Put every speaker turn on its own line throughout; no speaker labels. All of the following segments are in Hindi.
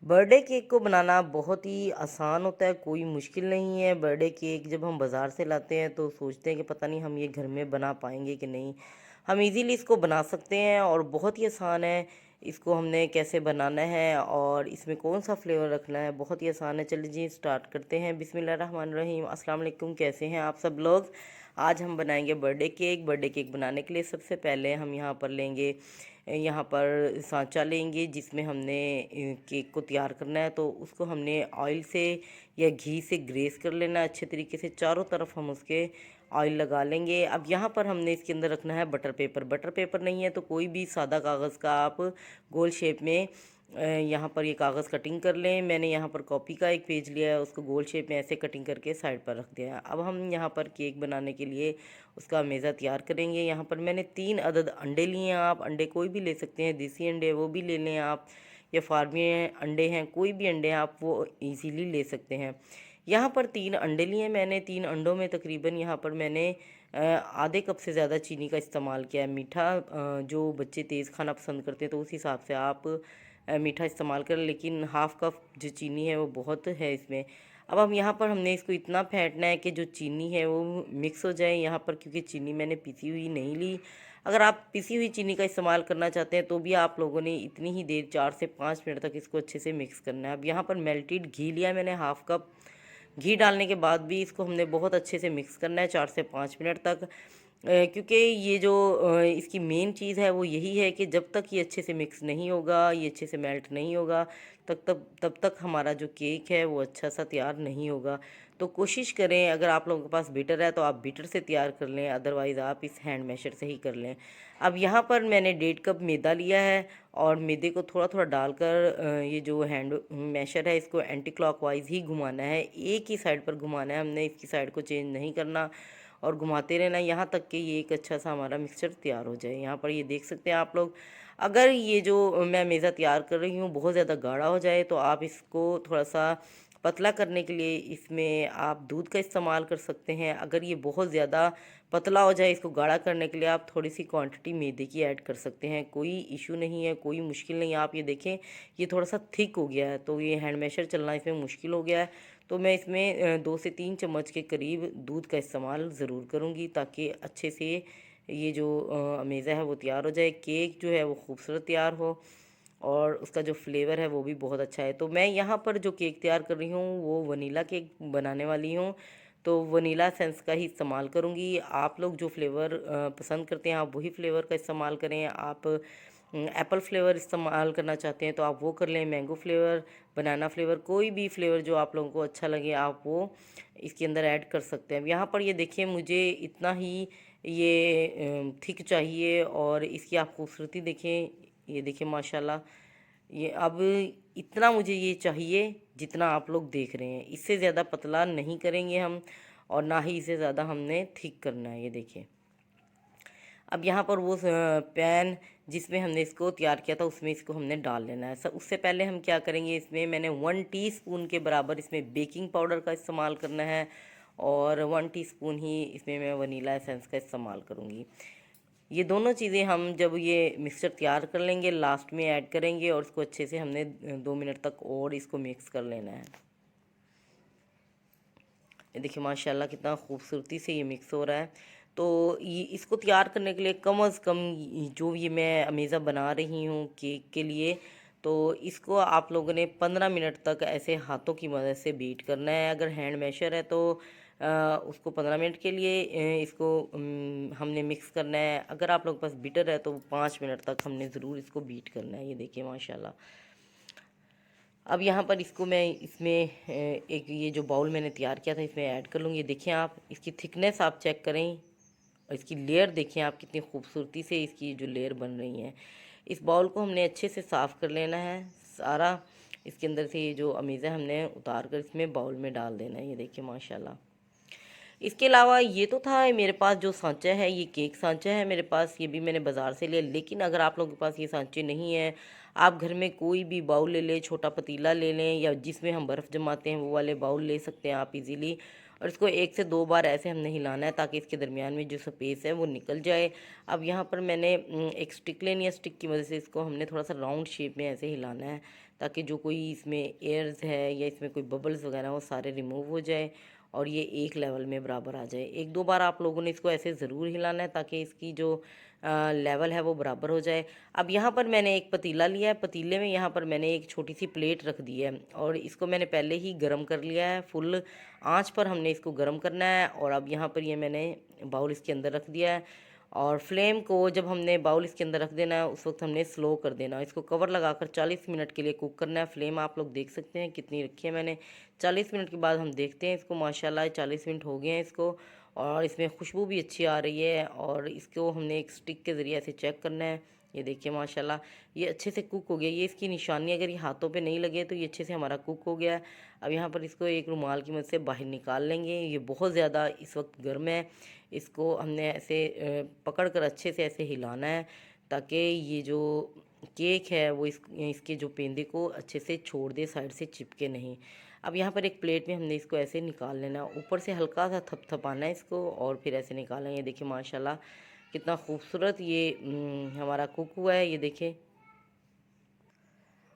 बर्थडे केक को बनाना बहुत ही आसान होता है, कोई मुश्किल नहीं है। बर्थडे केक जब हम बाज़ार से लाते हैं तो सोचते हैं कि पता नहीं हम ये घर में बना पाएंगे कि नहीं। हम इजीली इसको बना सकते हैं और बहुत ही आसान है। इसको हमने कैसे बनाना है और इसमें कौन सा फ्लेवर रखना है, बहुत ही आसान है। चलिए जी स्टार्ट करते हैं। बिस्मिल्लाहिर्रहमानिर्रहीम। अस्सलाम वालेकुम, कैसे हैं आप सब लोग। आज हम बनाएंगे बर्थडे केक। बर्थडे केक बनाने के लिए सबसे पहले हम यहाँ पर लेंगे, यहाँ पर सांचा लेंगे जिसमें हमने केक को तैयार करना है। तो उसको हमने ऑयल से या घी से ग्रेस कर लेना है अच्छे तरीके से। चारों तरफ हम उसके ऑयल लगा लेंगे। अब यहाँ पर हमने इसके अंदर रखना है बटर पेपर। बटर पेपर नहीं है तो कोई भी सादा कागज़ का आप गोल शेप में यहाँ पर ये कागज़ कटिंग कर लें। मैंने यहाँ पर कॉपी का एक पेज लिया है, उसको गोल शेप में ऐसे कटिंग करके साइड पर रख दिया है। अब हम यहाँ पर केक बनाने के लिए उसका मेज़ा तैयार करेंगे। यहाँ पर मैंने 3 अदद अंडे लिए हैं। आप अंडे कोई भी ले सकते हैं, देसी अंडे वो भी ले लें आप, या फार्मी अंडे हैं, कोई भी अंडे हैं आप वो इजीली ले सकते हैं। यहाँ पर 3 अंडे लिए मैंने। 3 अंडों में तकरीबन यहाँ पर मैंने आधे कप से ज़्यादा चीनी का इस्तेमाल किया है। मीठा जो बच्चे तेज़ खाना पसंद करते हैं तो उस हिसाब से आप मीठा इस्तेमाल करें, लेकिन हाफ़ कप जो चीनी है वो बहुत है इसमें। अब हम यहाँ पर हमने इसको इतना फेंटना है कि जो चीनी है वो मिक्स हो जाए यहाँ पर, क्योंकि चीनी मैंने पिसी हुई नहीं ली। अगर आप पिसी हुई चीनी का इस्तेमाल करना चाहते हैं तो भी आप लोगों ने इतनी ही देर 4 से 5 मिनट तक इसको अच्छे से मिक्स करना है। अब यहाँ पर मेल्टेड घी लिया मैंने हाफ़ कप। घी डालने के बाद भी इसको हमने बहुत अच्छे से मिक्स करना है 4 से 5 मिनट तक। क्योंकि ये जो इसकी मेन चीज़ है वो यही है कि जब तक ये अच्छे से मिक्स नहीं होगा, ये अच्छे से मेल्ट नहीं होगा, तब तक हमारा जो केक है वो अच्छा सा तैयार नहीं होगा। तो कोशिश करें, अगर आप लोगों के पास बीटर है तो आप बीटर से तैयार कर लें, अदरवाइज़ आप इस हैंड मैशर से ही कर लें। अब यहाँ पर मैंने 1.5 कप मैदा लिया है और मैदे को थोड़ा थोड़ा डालकर ये जो हैंड मैशर है इसको एंटी क्लॉकवाइज ही घुमाना है। एक ही साइड पर घुमाना है हमने, इसकी साइड को चेंज नहीं करना और घुमाते रहना यहाँ तक कि ये एक अच्छा सा हमारा मिक्सचर तैयार हो जाए। यहाँ पर ये देख सकते हैं आप लोग। अगर ये जो मैं मेज़ा तैयार कर रही हूँ बहुत ज़्यादा गाढ़ा हो जाए तो आप इसको थोड़ा सा पतला करने के लिए इसमें आप दूध का इस्तेमाल कर सकते हैं। अगर ये बहुत ज़्यादा पतला हो जाए, इसको गाढ़ा करने के लिए आप थोड़ी सी क्वांटिटी मैदे की ऐड कर सकते हैं। कोई इशू नहीं है, कोई मुश्किल नहीं है। आप ये देखें ये थोड़ा सा थिक हो गया है तो ये हैंड मैशर चलना इसमें मुश्किल हो गया है। तो मैं इसमें 2 से 3 चम्मच के करीब दूध का इस्तेमाल ज़रूर करूँगी ताकि अच्छे से ये जो मेज़ा है वो तैयार हो जाए, केक जो है वो खूबसूरत तैयार हो और उसका जो फ्लेवर है वो भी बहुत अच्छा है। तो मैं यहाँ पर जो केक तैयार कर रही हूँ वो वनीला केक बनाने वाली हूँ, तो वनीला एसेंस का ही इस्तेमाल करूँगी। आप लोग जो फ्लेवर पसंद करते हैं आप वही फ्लेवर का इस्तेमाल करें। आप एप्पल फ्लेवर इस्तेमाल करना चाहते हैं तो आप वो कर लें, मैंगो फ्लेवर, बनाना फ्लेवर, कोई भी फ्लेवर जो आप लोगों को अच्छा लगे आप वो इसके अंदर ऐड कर सकते हैं। अब यहाँ पर ये देखिए मुझे इतना ही ये थिक चाहिए और इसकी आप खूबसूरती देखें, ये देखिए माशाल्लाह। ये अब इतना मुझे ये चाहिए जितना आप लोग देख रहे हैं, इससे ज़्यादा पतला नहीं करेंगे हम और ना ही इसे ज़्यादा हमने थिक करना है। ये देखिए अब यहाँ पर वो पैन जिसमें हमने इसको तैयार किया था उसमें इसको हमने डाल लेना है। सब उससे पहले हम क्या करेंगे, इसमें मैंने 1 टीस्पून के बराबर इसमें बेकिंग पाउडर का इस्तेमाल करना है और 1 टीस्पून ही इसमें मैं वनीला एसेंस का इस्तेमाल करूँगी। ये दोनों चीज़ें हम जब ये मिक्सचर तैयार कर लेंगे लास्ट में ऐड करेंगे और इसको अच्छे से हमने 2 मिनट तक और इसको मिक्स कर लेना है। ये देखिए माशाल्लाह कितना खूबसूरती से ये मिक्स हो रहा है। तो ये इसको तैयार करने के लिए कम अज़ कम जो ये मैं अमेज़ा बना रही हूँ केक के लिए, तो इसको आप लोगों ने 15 मिनट तक ऐसे हाथों की मदद से बीट करना है। अगर हैंड मैशर है तो उसको 15 मिनट के लिए इसको हमने मिक्स करना है। अगर आप लोगों के पास बीटर है तो 5 मिनट तक हमने ज़रूर इसको बीट करना है। ये देखिए माशाल्लाह। अब यहाँ पर इसको मैं इसमें एक ये जो बाउल मैंने तैयार किया था इसमें ऐड कर लूँगी। देखिए आप इसकी थिकनेस आप चेक करें और इसकी लेयर देखें आप, कितनी खूबसूरती से इसकी जो लेयर बन रही है। इस बाउल को हमने अच्छे से साफ़ कर लेना है सारा। इसके अंदर से ये जो अमेज़ा हमने उतार कर इसमें बाउल में डाल देना है। ये देखिए माशाल्लाह। इसके अलावा ये तो था मेरे पास जो सांचा है, ये केक सांचा है मेरे पास, ये भी मैंने बाज़ार से लिया। लेकिन अगर आप लोगों के पास ये सांचे नहीं है, आप घर में कोई भी बाउल ले लें, छोटा पतीला ले लें या जिसमें हम बर्फ़ जमाते हैं वो वाले बाउल ले सकते हैं आप इजीली। और इसको 1 से 2 बार ऐसे हमने हिलाना है ताकि इसके दरमियान में जो स्पेस है वो निकल जाए। अब यहाँ पर मैंने एक स्टिक लेनी है, स्टिक की मदद से इसको हमने थोड़ा सा राउंड शेप में ऐसे हिलाना है ताकि जो कोई इसमें एयर्स है या इसमें कोई बबल्स वगैरह वो सारे रिमूव हो जाए और ये एक लेवल में बराबर आ जाए। 1-2 बार आप लोगों ने इसको ऐसे ज़रूर हिलाना है ताकि इसकी जो लेवल है वो बराबर हो जाए। अब यहाँ पर मैंने एक पतीला लिया है, पतीले में यहाँ पर मैंने एक छोटी सी प्लेट रख दी है और इसको मैंने पहले ही गर्म कर लिया है। फुल आंच पर हमने इसको गर्म करना है और अब यहाँ पर ये मैंने बाउल इसके अंदर रख दिया है और फ्लेम को जब हमने बाउल इसके अंदर रख देना है उस वक्त हमने स्लो कर देना है। इसको कवर लगाकर 40 मिनट के लिए कुक करना है। फ्लेम आप लोग देख सकते हैं कितनी रखी है मैंने। 40 मिनट के बाद हम देखते हैं इसको। माशाल्लाह 40 मिनट हो गए हैं इसको और इसमें खुशबू भी अच्छी आ रही है और इसको हमने एक स्टिक के ज़रिए ऐसे चेक करना है। ये देखिए माशाल्लाह ये अच्छे से कुक हो गया। ये इसकी निशानी, अगर ये हाथों पे नहीं लगे तो ये अच्छे से हमारा कुक हो गया है। अब यहाँ पर इसको एक रुमाल की मदद से बाहर निकाल लेंगे। ये बहुत ज़्यादा इस वक्त गर्म है। इसको हमने ऐसे पकड़ कर अच्छे से ऐसे हिलाना है ताकि ये जो केक है वो इसके जो पेंदे को अच्छे से छोड़ दे, साइड से चिपके नहीं। अब यहाँ पर एक प्लेट में हमने इसको ऐसे निकाल लेना, ऊपर से हल्का सा थपथपाना है इसको और फिर ऐसे निकालना है। ये देखिए माशाल्लाह कितना खूबसूरत ये हमारा कुक हुआ है। ये देखिए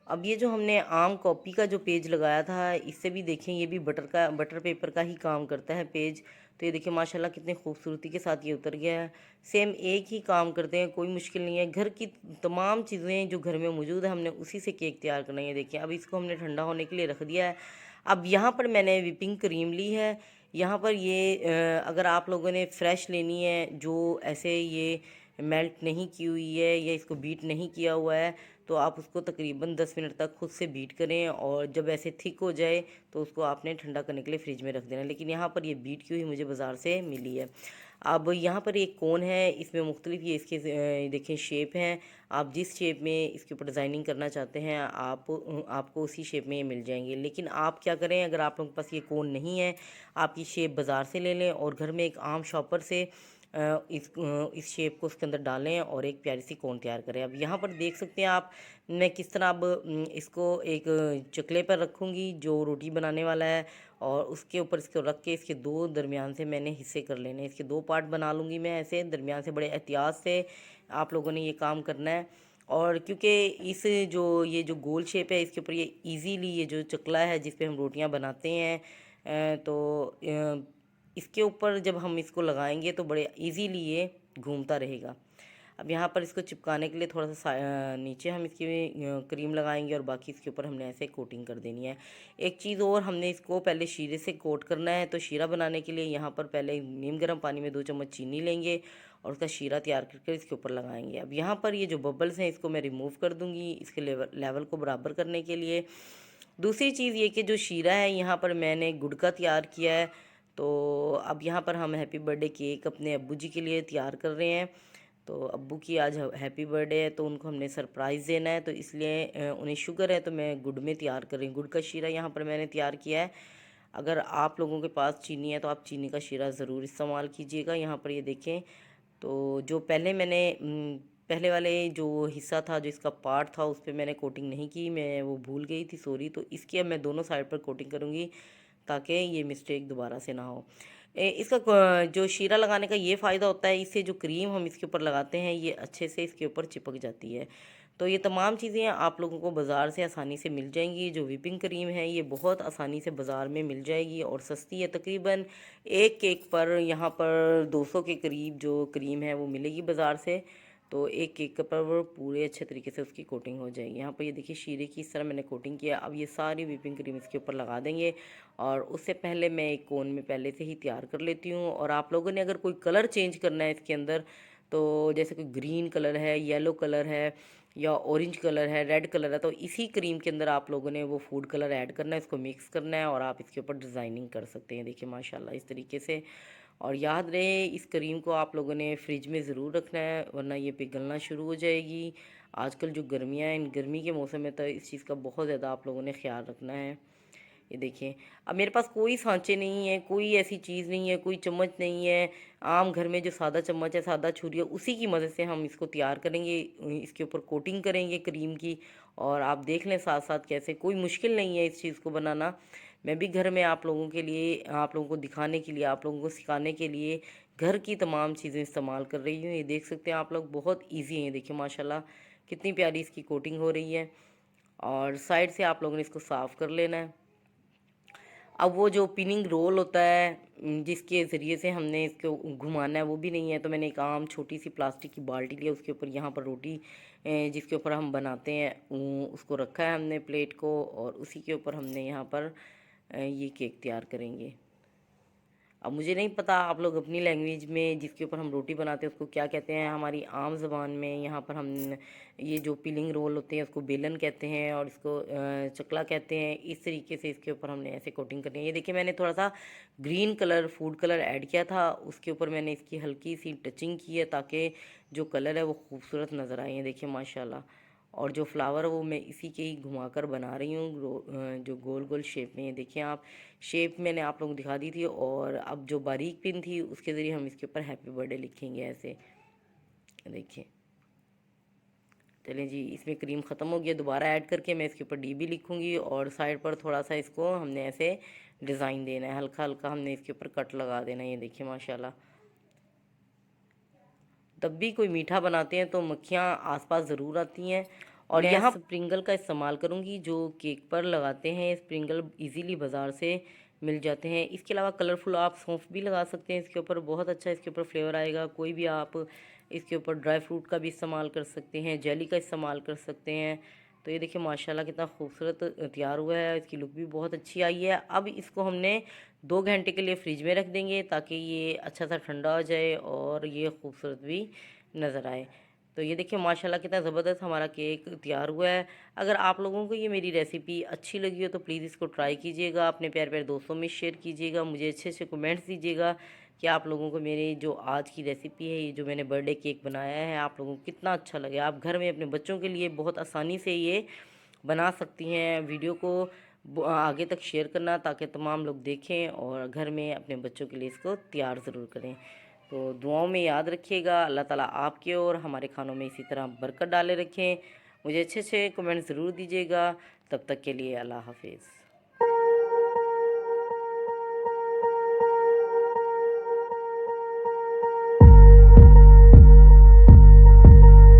अब ये जो हमने आम कॉपी का जो पेज लगाया था इससे भी देखें ये भी बटर पेपर का ही काम करता है पेज। तो ये देखिए माशाल्लाह कितनी खूबसूरती के साथ ये उतर गया है। सेम एक ही काम करते हैं, कोई मुश्किल नहीं है। घर की तमाम चीज़ें जो घर में मौजूद है हमने उसी से केक तैयार करना है। ये देखिए अब इसको हमने ठंडा होने के लिए रख दिया है। अब यहाँ पर मैंने विपिंग क्रीम ली है। यहाँ पर ये अगर आप लोगों ने फ़्रेश लेनी है जो ऐसे ये मेल्ट नहीं की हुई है या इसको बीट नहीं किया हुआ है तो आप उसको तकरीबन 10 मिनट तक खुद से बीट करें और जब ऐसे थिक हो जाए तो उसको आपने ठंडा करने के लिए फ्रिज में रख देना। लेकिन यहाँ पर ये बीट की हुई मुझे बाज़ार से मिली है। अब यहाँ पर एक कोन है, इसमें मुख्तलिफ ये इसके देखें शेप हैं। आप जिस शेप में इसके ऊपर डिज़ाइनिंग करना चाहते हैं आपको उसी शेप में ये मिल जाएंगे। लेकिन आप क्या करें, अगर आप लोगों के पास ये कोन नहीं है आप ये शेप बाज़ार से ले लें और घर में एक आम शॉपर से इस शेप को उसके अंदर डालें और एक प्यारी सी कोन तैयार करें। अब यहाँ पर देख सकते हैं आप मैं किस तरह अब इसको एक चकले पर रखूँगी जो रोटी बनाने वाला है और उसके ऊपर इसको रख के इसके दो दरमियान से मैंने हिस्से कर लेने हैं। इसके दो पार्ट बना लूँगी मैं ऐसे दरमियान से। बड़े एहतियात से आप लोगों ने ये काम करना है और क्योंकि इस ये जो गोल शेप है इसके ऊपर ये इजीली ये जो चकला है जिस पे हम रोटियां बनाते हैं इसके ऊपर जब हम इसको लगाएंगे तो बड़े इजीली ये घूमता रहेगा। अब यहाँ पर इसको चिपकाने के लिए थोड़ा सा नीचे हम इसकी क्रीम लगाएंगे और बाकी इसके ऊपर हमने ऐसे कोटिंग कर देनी है। एक चीज़ और, हमने इसको पहले शीरे से कोट करना है। तो शीरा बनाने के लिए यहाँ पर पहले नीम गर्म पानी में 2 चम्मच चीनी लेंगे और उसका शीरा तैयार करके इसके ऊपर लगाएंगे। अब यहाँ पर ये जो बबल्स हैं इसको मैं रिमूव कर दूँगी इसके लेवल को बराबर करने के लिए। दूसरी चीज़ ये कि जो शीरा है यहाँ पर मैंने गुड़ का तैयार किया है। तो अब यहाँ पर हम हैप्पी बर्थडे केक अपने अब्बू जी के लिए तैयार कर रहे हैं। तो अब्बू की आज हैप्पी बर्थडे है तो उनको हमने सरप्राइज़ देना है, तो इसलिए उन्हें शुगर है तो मैं गुड़ में तैयार कर रही हूँ। गुड़ का शीरा यहाँ पर मैंने तैयार किया है। अगर आप लोगों के पास चीनी है तो आप चीनी का शीरा ज़रूर इस्तेमाल कीजिएगा। यहाँ पर ये देखें तो जो पहले मैंने पहले वाले जो हिस्सा था जो इसका पार्ट था उस पर मैंने कोटिंग नहीं की, मैं वो भूल गई थी, सॉरी। तो इसकी अब मैं दोनों साइड पर कोटिंग करूँगी ताकि ये मिस्टेक दोबारा से ना हो। इसका जो शीरा लगाने का ये फ़ायदा होता है, इससे जो क्रीम हम इसके ऊपर लगाते हैं ये अच्छे से इसके ऊपर चिपक जाती है। तो ये तमाम चीज़ें आप लोगों को बाज़ार से आसानी से मिल जाएंगी। जो व्हिपिंग क्रीम है ये बहुत आसानी से बाज़ार में मिल जाएगी और सस्ती है। तकरीबन एक केक पर यहाँ पर 200 के करीब जो क्रीम है वो मिलेगी बाज़ार से। तो एक केक पर वो पूरे अच्छे तरीके से उसकी कोटिंग हो जाएगी। यहाँ पर ये देखिए शीरे की इस तरह मैंने कोटिंग किया। अब ये सारी व्हिपिंग क्रीम इसके ऊपर लगा देंगे और उससे पहले मैं एक कोन में पहले से ही तैयार कर लेती हूँ। और आप लोगों ने अगर कोई कलर चेंज करना है इसके अंदर, तो जैसे कोई ग्रीन कलर है, येलो कलर है या ऑरेंज कलर है, रेड कलर है, तो इसी क्रीम के अंदर आप लोगों ने वो फूड कलर ऐड करना है, इसको मिक्स करना है और आप इसके ऊपर डिज़ाइनिंग कर सकते हैं। देखिए माशाल्लाह इस तरीके से। और याद रहे इस क्रीम को आप लोगों ने फ्रिज में ज़रूर रखना है वरना ये पिघलना शुरू हो जाएगी। आजकल जो गर्मियाँ हैं, इन गर्मी के मौसम में तो इस चीज़ का बहुत ज़्यादा आप लोगों ने ख्याल रखना है। ये देखिए अब मेरे पास कोई सांचे नहीं है, कोई ऐसी चीज़ नहीं है, कोई चम्मच नहीं है। आम घर में जो सादा चम्मच है, सादा छुरी है, उसी की मदद से हम इसको तैयार करेंगे। इसके ऊपर कोटिंग करेंगे क्रीम की और आप देख लें साथ साथ कैसे। कोई मुश्किल नहीं है इस चीज़ को बनाना। मैं भी घर में आप लोगों के लिए, आप लोगों को दिखाने के लिए, आप लोगों को सिखाने के लिए घर की तमाम चीज़ें इस्तेमाल कर रही हूँ। ये देख सकते हैं आप लोग, बहुत ईजी है। देखिए माशाल्लाह कितनी प्यारी इसकी कोटिंग हो रही है। और साइड से आप लोगों ने इसको साफ़ कर लेना है। अब वो जो पिनिंग रोल होता है जिसके ज़रिए से हमने इसको घुमाना है, वो भी नहीं है। तो मैंने एक आम छोटी सी प्लास्टिक की बाल्टी ली, उसके ऊपर यहाँ पर रोटी जिसके ऊपर हम बनाते हैं उसको रखा है हमने प्लेट को, और उसी के ऊपर हमने यहाँ पर ये केक तैयार करेंगे। अब मुझे नहीं पता आप लोग अपनी लैंग्वेज में जिसके ऊपर हम रोटी बनाते हैं उसको क्या कहते हैं। हमारी आम ज़बान में यहाँ पर हम ये जो पिलिंग रोल होते हैं उसको बेलन कहते हैं, और इसको चकला कहते हैं। इस तरीके से इसके ऊपर हमने ऐसे कोटिंग करनी है। ये देखिए मैंने थोड़ा सा green colour, food colour add किया था, उसके ऊपर मैंने इसकी हल्की सी टचिंग की है ताकि जो कलर है वो खूबसूरत नज़र आए। देखिए माशाल्लाह। और जो फ्लावर है वो मैं इसी के ही घुमाकर बना रही हूँ, जो गोल गोल शेप में। ये देखिए आप, शेप मैंने आप लोगों को दिखा दी थी। और अब जो बारीक पिन थी उसके ज़रिए हम इसके ऊपर हैप्पी बर्थडे लिखेंगे ऐसे। देखिए चलें जी, इसमें क्रीम ख़त्म हो गया, दोबारा ऐड करके मैं इसके ऊपर डी भी लिखूँगी। और साइड पर थोड़ा सा इसको हमने ऐसे डिज़ाइन देना है, हल्का हल्का हमने इसके ऊपर कट लगा देना है। ये देखिए माशाल्लाह। तब भी कोई मीठा बनाते हैं तो मक्खियाँ आसपास ज़रूर आती हैं। और मैं यहाँ स्प्रिंगल का इस्तेमाल करूँगी, जो केक पर लगाते हैं। स्प्रिंगल इजीली बाज़ार से मिल जाते हैं। इसके अलावा कलरफुल आप सौंफ भी लगा सकते हैं इसके ऊपर, बहुत अच्छा इसके ऊपर फ्लेवर आएगा। कोई भी आप इसके ऊपर ड्राई फ्रूट का भी इस्तेमाल कर सकते हैं, जेली का इस्तेमाल कर सकते हैं। तो ये देखिए माशाल्लाह कितना खूबसूरत तैयार हुआ है, इसकी लुक भी बहुत अच्छी आई है। अब इसको हमने 2 घंटे के लिए फ्रिज में रख देंगे ताकि ये अच्छा सा ठंडा हो जाए और ये खूबसूरत भी नज़र आए। तो ये देखिए माशाल्लाह कितना ज़बरदस्त हमारा केक तैयार हुआ है। अगर आप लोगों को ये मेरी रेसिपी अच्छी लगी हो तो प्लीज़ इसको ट्राई कीजिएगा, अपने प्यारे प्यारे दोस्तों में शेयर कीजिएगा, मुझे अच्छे अच्छे कमेंट्स दीजिएगा कि आप लोगों को मेरी जो आज की रेसिपी है, ये जो मैंने बर्थडे केक बनाया है, आप लोगों को कितना अच्छा लगे। आप घर में अपने बच्चों के लिए बहुत आसानी से ये बना सकती हैं। वीडियो को आगे तक शेयर करना ताकि तमाम लोग देखें और घर में अपने बच्चों के लिए इसको तैयार ज़रूर करें। तो दुआओं में याद रखिएगा। अल्लाह ताला आपके और हमारे खानों में इसी तरह बरकत डाले रखें। मुझे अच्छे अच्छे कमेंट ज़रूर दीजिएगा। तब तक के लिए अल्लाह हाफिज़।